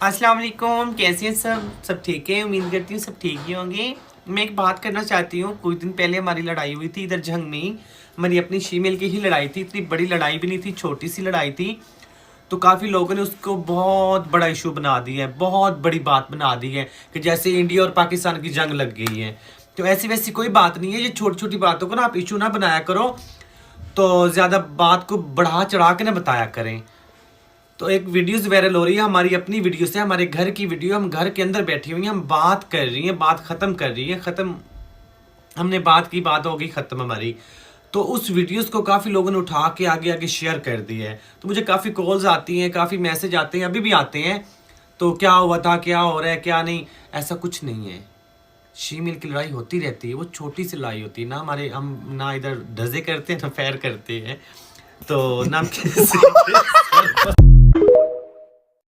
अस्सलाम वालेकुम, कैसे हैं सब ठीक है। उम्मीद करती हूँ सब ठीक ही होंगे। मैं एक बात करना चाहती हूँ। कुछ दिन पहले हमारी लड़ाई हुई थी इधर जंग में। हमारी अपनी शीमेल की ही लड़ाई थी। इतनी बड़ी लड़ाई भी नहीं थी, छोटी सी लड़ाई थी। तो काफ़ी लोगों ने उसको बहुत बड़ा इशू बना दिया है, बहुत बड़ी बात बना दी है कि जैसे इंडिया और पाकिस्तान की जंग लग गई है। तो ऐसी वैसी कोई बात नहीं है। ये छोटी छोटी बातों को ना आप इशू ना बनाया करो। तो ज़्यादा बात को बढ़ा चढ़ा के ना बताया करें। तो एक वीडियोस वायरल हो रही है, हमारी अपनी वीडियो से, हमारे घर की वीडियो। हम घर के अंदर बैठी हुई हैं, हम बात कर रही हैं, बात ख़त्म कर रही है, ख़त्म हमने बात की, बात होगी ख़त्म हमारी। तो उस वीडियोस को काफ़ी लोगों ने उठा के आगे आगे शेयर कर दिया है। तो मुझे काफ़ी कॉल्स आती हैं, काफ़ी मैसेज आते हैं, अभी भी आते हैं। तो क्या हुआ था, क्या हो रहा है, क्या नहीं। ऐसा कुछ नहीं है। शीमेल की लड़ाई होती रहती है, वो छोटी सी लड़ाई होती है ना। हमारे हम ना इधर ढजे करते हैं ना फैर करते हैं। तो ना हम किसी